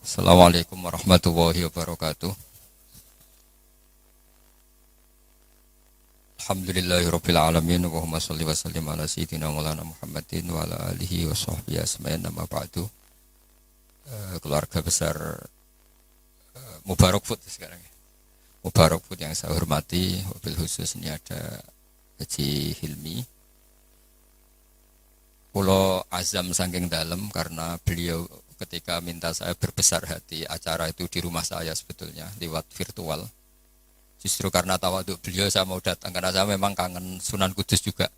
Assalamualaikum warahmatullahi wabarakatuh. Alhamdulillahirabbil alamin wa Allahumma shalli wa sallim ala sayyidina Maulana Muhammadin wa ala alihi wa sahbihi asma'in amma ba'du. Keluarga besar Mubarak Food sekarang ya. Mubarak Food yang saya hormati, wabil khusus ini ada Haji Hilmi. Pulau azam saking dalam karena beliau ketika minta saya berbesar hati acara itu di rumah saya sebetulnya lewat virtual. Justru karena tawaduk beliau saya mau datang karena saya memang kangen Sunan Kudus juga.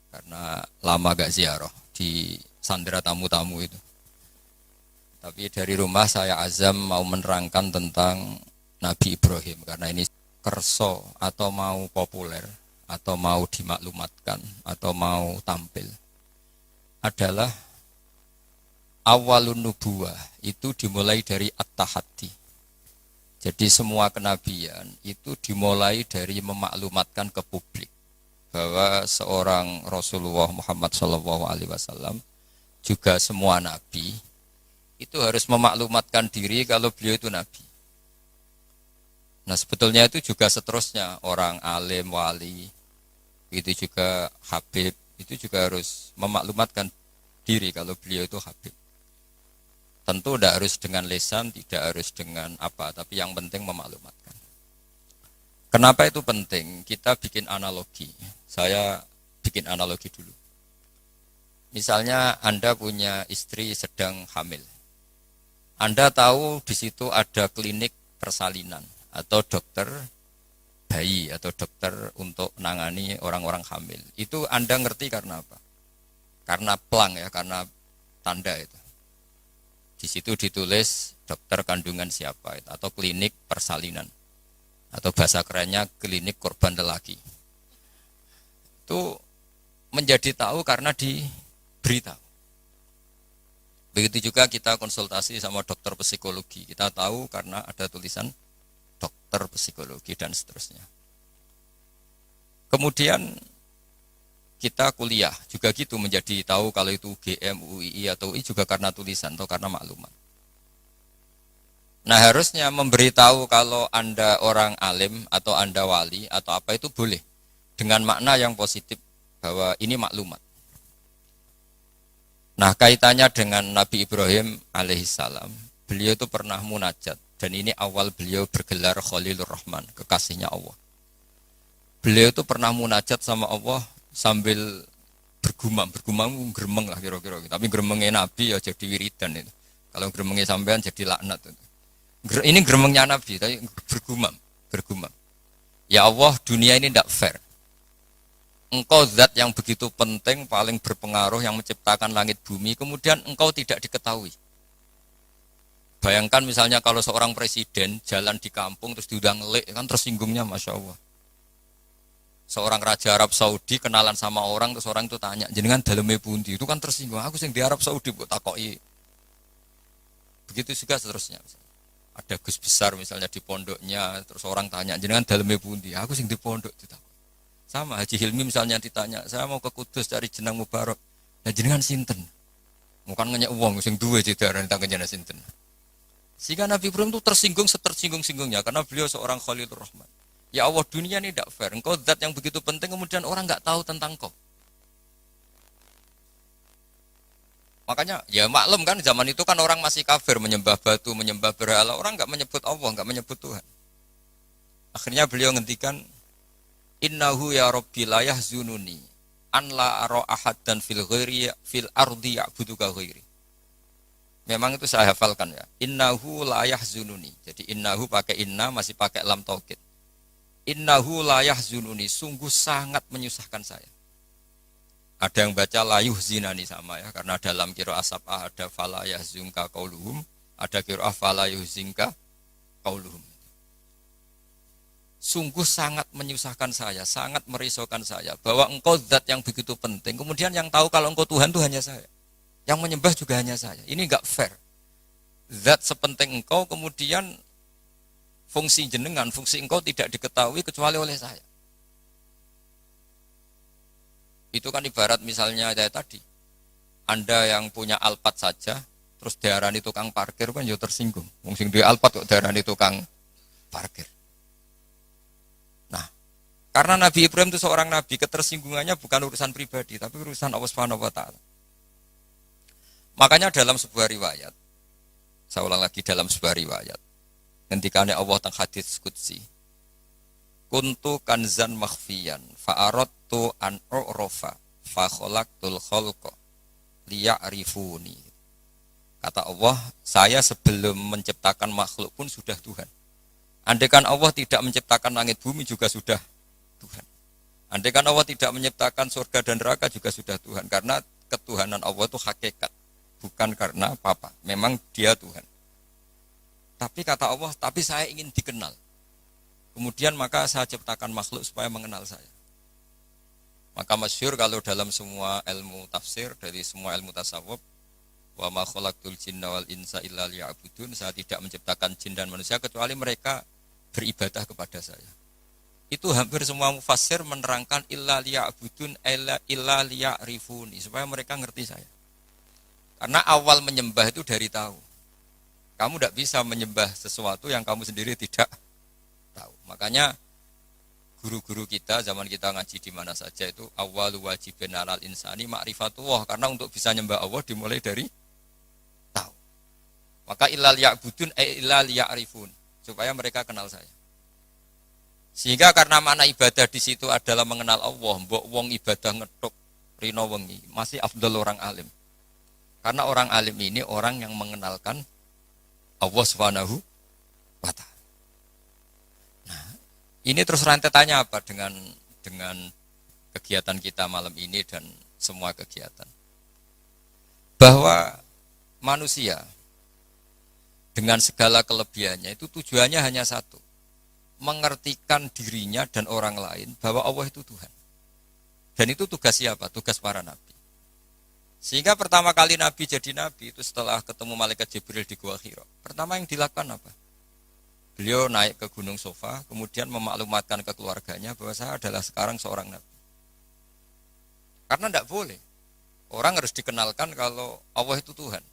Karena lama gak ziarah di sandera tamu-tamu itu. Tapi dari rumah saya azam mau menerangkan tentang Nabi Ibrahim karena ini kerso atau mau populer atau mau dimaklumatkan atau mau tampil adalah awalun nubuwah itu dimulai dari at-tahaddi. Jadi semua kenabian itu dimulai dari memaklumatkan ke publik bahwa seorang Rasulullah Muhammad SAW juga semua nabi itu harus memaklumatkan diri kalau beliau itu nabi. Nah sebetulnya itu juga seterusnya orang alim wali itu juga habib itu juga harus memaklumatkan diri kalau beliau itu habib. Tentu tidak harus dengan lisan, tidak harus dengan apa, tapi yang penting memaklumatkan. Kenapa itu penting? Kita bikin analogi. Saya bikin analogi dulu. Misalnya Anda punya istri sedang hamil. Anda tahu di situ ada klinik persalinan atau dokter bayi atau dokter untuk menangani orang-orang hamil. Itu Anda ngerti karena apa? Karena plang ya, karena tanda itu. Di situ ditulis dokter kandungan siapa itu, atau klinik persalinan. Atau bahasa kerennya klinik korban lelaki. Itu menjadi tahu karena diberitahu. Begitu juga kita konsultasi sama dokter psikologi. Kita tahu karena ada tulisan dokter psikologi dan seterusnya. Kemudian kita kuliah juga gitu menjadi tahu kalau itu UGM, UII atau UI juga karena tulisan atau karena maklumat. Nah harusnya memberitahu kalau Anda orang alim atau Anda wali atau apa itu boleh dengan makna yang positif bahwa ini maklumat. Nah kaitannya dengan Nabi Ibrahim alaihissalam, beliau itu pernah munajat dan ini awal beliau bergelar Khalilur Rahman, kekasihnya Allah. Beliau itu pernah munajat sama Allah sambil bergumam gremeng lah kira-kira. Tapi gremengnya Nabi ya jadi wiridan itu. Kalau gremengnya sampean jadi laknat itu. Ini gremengnya Nabi tapi bergumam. Ya Allah, dunia ini tidak fair. Engkau zat yang begitu penting, paling berpengaruh yang menciptakan langit bumi, kemudian engkau tidak diketahui. Bayangkan misalnya kalau seorang presiden jalan di kampung terus diundang lek kan tersinggungnya Masya Allah. Seorang raja Arab Saudi kenalan sama orang terus orang itu tanya jenengan daleme pundi itu kan tersinggung aku sing di Arab Saudi kok takoki. Begitu juga seterusnya. Ada Gus besar misalnya di pondoknya terus orang tanya jenengan daleme pundi aku sing di pondok ditakok. Sama Haji Hilmi misalnya ditanya saya mau ke Kudus cari jenang Mubarak. Nah jenengan sinten? Bukan ngenyek wong sing duwe jedaran tentang jenengan sinten. Sehingga Nabi Ibrahim itu tersinggung setersinggung-singgungnya karena beliau seorang Khalilur Rahman. Ya Allah dunia ini tidak fair. Engkau zat yang begitu penting kemudian orang nggak tahu tentang kau. Makanya ya maklum kan zaman itu kan orang masih kafir menyembah batu, menyembah berhala. Orang nggak menyebut Allah, nggak menyebut Tuhan. Akhirnya beliau ngendikan innahu ya Rabbi la yahzununi an la ara ahadan fil ghairi fil ardi ya'buduka ghairi. Memang itu saya hafalkan ya. Innahu la yahzununi. Jadi innahu pakai inna masih pakai lam taukid. Innahu la yahzununi, sungguh sangat menyusahkan saya. Ada yang baca la yuhzinani sama ya, karena dalam qiraah sab'ah ada fala yahzunka qauluhum, ada qiraah fala yuhzinka qauluhum. Sungguh sangat menyusahkan saya, sangat merisaukan saya bahwa engkau zat yang begitu penting, kemudian yang tahu kalau engkau Tuhan itu hanya saya. Yang menyembah juga hanya saya. Ini enggak fair. Zat sepenting engkau kemudian fungsi jenengan, fungsi engkau tidak diketahui kecuali oleh saya. Itu kan ibarat misalnya kayak tadi. Anda yang punya Alphard saja, terus diarani tukang parkir kan ya tersinggung. Wong sing duwe Alphard kok diarani tukang parkir. Nah, karena Nabi Ibrahim itu seorang nabi, ketersinggungannya bukan urusan pribadi, tapi urusan Allah Subhanahu wa taala. Makanya dalam sebuah riwayat, saya ulang lagi dalam sebuah riwayat, ngendikane Allah teng hadits qudsi, kuntu kanzan makhfiyan fa aradtu an u'rafa fa khalaqtul khalqa liya'rifuni. Kata Allah, saya sebelum menciptakan makhluk pun sudah Tuhan. Andaikan Allah tidak menciptakan langit bumi juga sudah Tuhan. Andaikan Allah tidak menciptakan surga dan neraka juga sudah Tuhan. Karena ketuhanan Allah itu hakikat, bukan karena apa-apa. Memang dia Tuhan. Tapi kata Allah, tapi saya ingin dikenal. Kemudian maka saya ciptakan makhluk supaya mengenal saya. Maka masyhur kalau dalam semua ilmu tafsir, dari semua ilmu tasawuf, wa ma khalaqtul jinna wal insa illa liya'budun, saya tidak menciptakan jin dan manusia kecuali mereka beribadah kepada saya. Itu hampir semua mufassir menerangkan illa liya'budun illa liya'rifuni, supaya mereka ngerti saya. Karena awal menyembah itu dari tahu. Kamu tidak bisa menyembah sesuatu yang kamu sendiri tidak tahu. Makanya guru-guru kita zaman kita ngaji di mana saja itu awwalu wajibin alal insani ma'rifatullah, karena untuk bisa nyembah Allah dimulai dari tahu. Maka illa liya'budun illa liya'rifun, supaya mereka kenal saya. Sehingga karena makna ibadah di situ adalah mengenal Allah, mbok wong ibadah ngetuk rino wengi, masih afdal orang alim. Karena orang alim ini orang yang mengenalkan Allah Subhanahu wa ta'ala. Nah, ini terus rentetannya apa dengan kegiatan kita malam ini dan semua kegiatan? Bahwa manusia dengan segala kelebihannya itu tujuannya hanya satu, mengertikan dirinya dan orang lain bahwa Allah itu Tuhan. Dan itu tugas siapa? Tugas para nabi. Sehingga pertama kali Nabi jadi Nabi itu setelah ketemu Malaikat Jibril di Gua Hira. Pertama yang dilakukan apa? Beliau naik ke Gunung Sofa, kemudian memaklumatkan ke keluarganya bahwa saya adalah sekarang seorang Nabi. Karena tidak boleh. Orang harus dikenalkan kalau Allah itu Tuhan.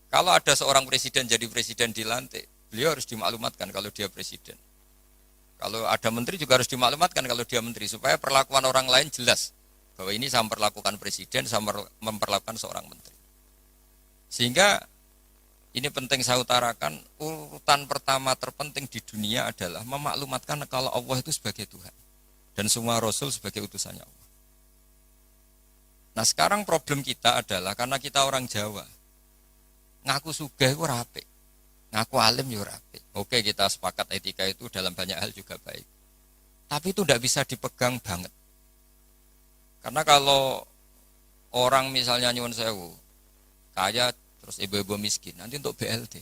Kalau ada seorang presiden jadi presiden dilantik, beliau harus dimaklumatkan kalau dia presiden. Kalau ada menteri juga harus dimaklumatkan kalau dia menteri, supaya perlakuan orang lain jelas. Bahwa ini saya memperlakukan presiden, saya memperlakukan seorang menteri. Sehingga ini penting saya utarakan, urutan pertama terpenting di dunia adalah memaklumatkan kalau Allah itu sebagai Tuhan. Dan semua Rasul sebagai utusannya Allah. Nah sekarang problem kita adalah karena kita orang Jawa, ngaku sugih itu rapi, ngaku alim itu rapi. Oke, kita sepakat etika itu dalam banyak hal juga baik. Tapi itu tidak bisa dipegang banget. Karena kalau orang misalnya nyuwun sewu, kaya terus ibu-ibu miskin, nanti untuk BLT.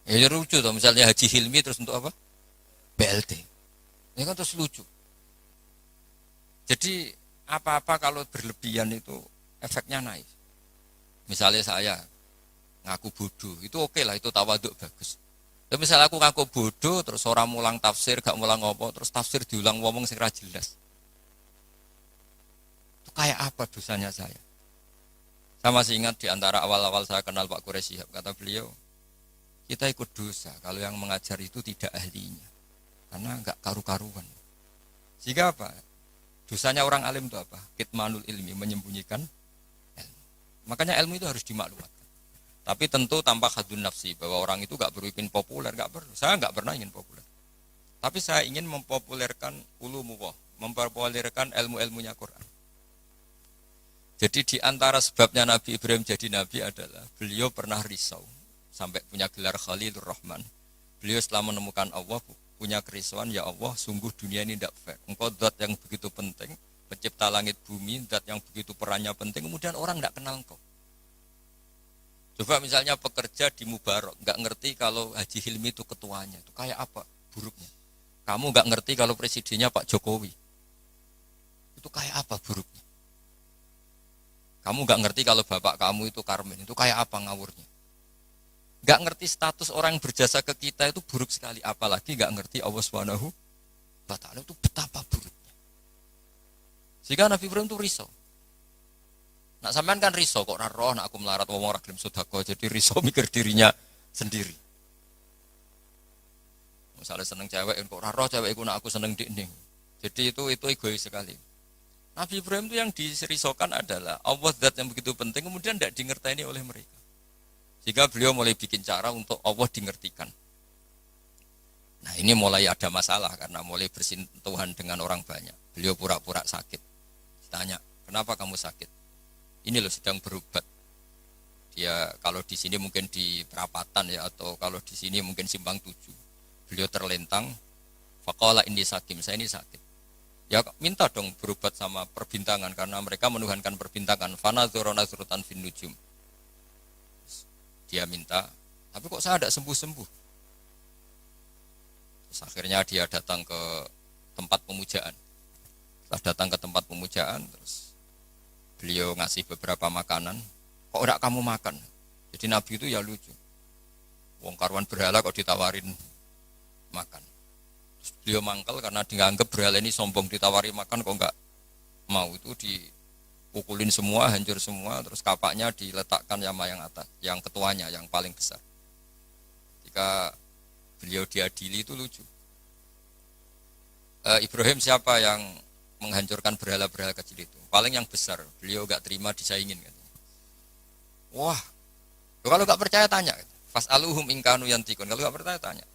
Ya lucu tuh, misalnya Haji Hilmi terus untuk apa? BLT. Ini kan terus lucu. Jadi apa-apa kalau berlebihan itu efeknya naik. Misalnya saya ngaku bodoh, itu oke lah, itu tawaduk bagus. Tapi misalnya aku ngaku bodoh, terus orang mulang tafsir, gak mulang apa, terus tafsir diulang ngomong sing ra jelas. Kayak apa dosanya saya? Saya masih ingat di antara awal-awal saya kenal Pak Quraish Shihab, kata beliau, kita ikut dosa kalau yang mengajar itu tidak ahlinya, karena enggak karu-karuan. Sehingga apa? Dosanya orang alim itu apa? Kitmanul ilmi, menyembunyikan ilmu. Makanya ilmu itu harus dimaklumatkan. Tapi tentu tanpa hadun nafsi, bahwa orang itu enggak perlu ingin populer, enggak perlu. Saya enggak pernah ingin populer. Tapi saya ingin mempopulerkan ulumullah, mempopulerkan ilmu-ilmunya Quran. Jadi di antara sebabnya Nabi Ibrahim jadi Nabi adalah beliau pernah risau sampai punya gelar Khalilur Rahman. Beliau setelah menemukan Allah punya kerisauan, ya Allah sungguh dunia ini tidak fair. Engkau zat yang begitu penting, pencipta langit bumi, zat yang begitu perannya penting, kemudian orang tidak kenal engkau. Coba misalnya pekerja di Mubarak, nggak ngerti kalau Haji Hilmi itu ketuanya, itu kayak apa buruknya. Kamu nggak ngerti kalau presidennya Pak Jokowi, itu kayak apa buruknya. Kamu nggak ngerti kalau bapak kamu itu Karmen, itu kayak apa ngawurnya. Nggak ngerti status orang yang berjasa ke kita itu buruk sekali, apalagi nggak ngerti Allah Subhanahu wa ta'ala itu betapa buruknya. Sehingga Nabi Ibrahim itu risau. Nak sampean kan riso kok ora roh nak aku melarat wong ora gelem sedekah jadi riso mikir dirinya sendiri. Misalnya seneng cewek kok ora roh cewek iku nak aku seneng dikne. Jadi itu egois sekali. Nabi Ibrahim itu yang diserisokan adalah Allah zat yang begitu penting kemudian tidak dingerteni oleh mereka. Sehingga beliau mulai bikin cara untuk Allah dingertikan. Nah ini mulai ada masalah karena mulai bersentuhan dengan orang banyak. Beliau pura-pura sakit. Ditanya, kenapa kamu sakit? Ini loh sedang berobat. Dia kalau di sini mungkin di perapatan ya atau kalau di sini mungkin simpang 7. Beliau terlentang. Faqala inni sakim, saya ini sakit. Ya minta dong berobat sama perbintangan karena mereka menuhankan perbintangan. Fanadzara nazratan fin nujum. Dia minta, tapi kok saya tidak sembuh-sembuh. Terus akhirnya dia datang ke tempat pemujaan. Setelah datang ke tempat pemujaan, terus beliau ngasih beberapa makanan. Kok enggak kamu makan? Jadi Nabi itu ya lucu. Wong karuan berhala kok ditawarin makan. Terus beliau mangkel karena dianggap berhala ini sombong, ditawari makan kok enggak mau. Itu dipukulin semua, hancur semua, terus kapaknya diletakkan sama yang atas, yang ketuanya, yang paling besar. Ketika beliau diadili itu lucu. Ibrahim siapa yang menghancurkan berhala-berhala kecil itu? Paling yang besar, beliau enggak terima disaingin. Wah, kalau enggak percaya tanya. Fas'aluhum in kanu yantikun. Kalau enggak percaya tanya.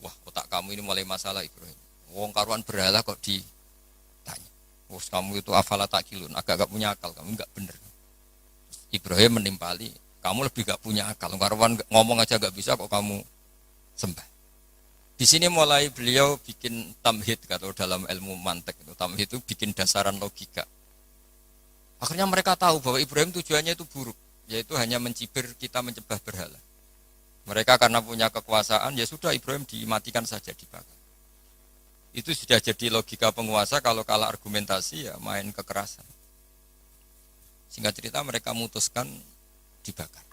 Wah, otak kamu ini mulai masalah Ibrahim. Wong karuan berhala kok ditanya. Wah, kamu itu afala takilun, agak punya akal, kamu enggak bener. Ibrahim menimpali, kamu lebih enggak punya akal. Karuan ngomong aja enggak bisa kok kamu sembah. Di sini mulai beliau bikin tamhid kalau dalam ilmu mantek itu. Tamhid itu bikin dasaran logika. Akhirnya mereka tahu bahwa Ibrahim tujuannya itu buruk, yaitu hanya mencibir kita menyembah berhala. Mereka karena punya kekuasaan, ya sudah Ibrahim dimatikan saja, dibakar. Itu sudah jadi logika penguasa kalau kalah argumentasi ya main kekerasan. Singkat cerita mereka memutuskan dibakar.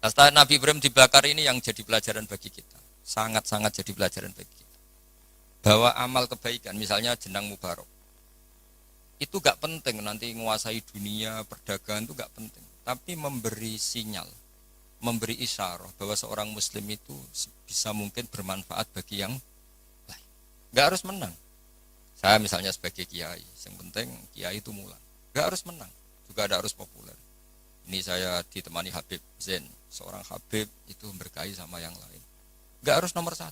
Setelah Nabi Ibrahim dibakar ini yang jadi pelajaran bagi kita. Sangat-sangat jadi pelajaran bagi kita. Bahwa amal kebaikan, misalnya jenang mubarok, itu gak penting nanti menguasai dunia, perdagangan itu gak penting. Tapi memberi sinyal, memberi isyarah bahwa seorang muslim itu bisa mungkin bermanfaat bagi yang lain. Gak harus menang. Saya misalnya sebagai kiai, yang penting kiai itu mulai. Gak harus menang, juga ada harus populer. Ini saya ditemani Habib Zain, seorang Habib itu berkahi sama yang lain. Gak harus nomor 1.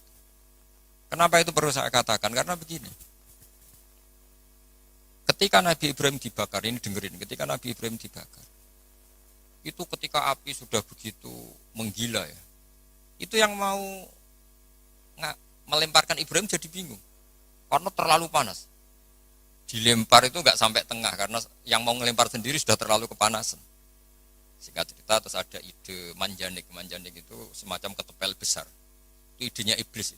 Kenapa itu perlu saya katakan? Karena begini. Ketika Nabi Ibrahim dibakar, ini dengerin, ketika Nabi Ibrahim dibakar, itu ketika api sudah begitu menggila ya, itu yang mau melemparkan Ibrahim jadi bingung, karena terlalu panas. Dilempar itu nggak sampai tengah, karena yang mau ngelempar sendiri sudah terlalu kepanasan. Singkat cerita, terus ada ide manjanik. Manjanik itu semacam ketepel besar. Itu idenya iblis.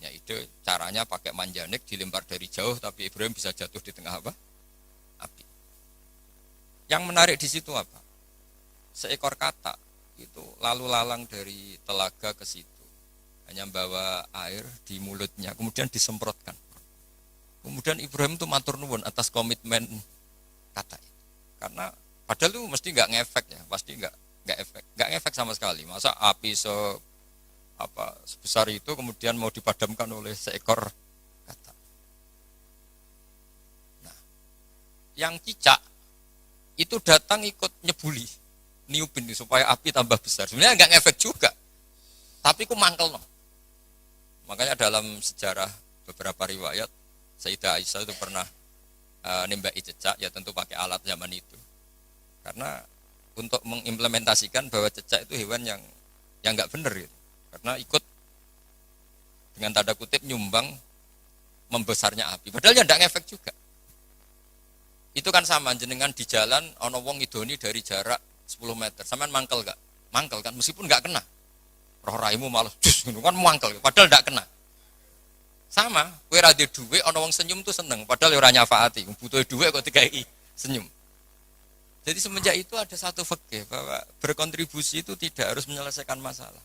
Ya ide caranya pakai manjanik dilempar dari jauh, tapi Ibrahim bisa jatuh di tengah apa? Api. Yang menarik di situ apa? Seekor katak itu lalu lalang dari telaga ke situ, hanya bawa air di mulutnya, kemudian disemprotkan. Kemudian Ibrahim itu matur nuwun atas komitmen katak. Karena padahal itu mesti nggak ngefek ya, pasti nggak ngefek sama sekali. Masa api sebesar itu kemudian mau dipadamkan oleh seekor katak. Nah, yang cicak itu datang ikut nyebuli, niupin supaya api tambah besar. Sebenarnya nggak ngefek juga, tapi ku mangkel no. Makanya dalam sejarah beberapa riwayat, Sayyidah Aisyah itu pernah nembaki cecak, ya tentu pakai alat zaman itu. Karena untuk mengimplementasikan bahwa cecak itu hewan yang nggak benar gitu. Karena ikut dengan tanda kutip nyumbang membesarnya api. Padahal ya nggak ngefek juga. Itu kan sama jenengan di jalan ana wong ngidoni dari jarak 10 meter. Sampean mangkel gak? Mangkel kan meskipun enggak kena. Roh raimu malah dus kan mangkel padahal enggak kena. Sama, kowe ra duwe dhuwit ana wong senyum tuh seneng padahal ora nyafaati. Butuh dhuwit kok dikai senyum. Jadi semenjak itu ada satu fikih bahwa berkontribusi itu tidak harus menyelesaikan masalah.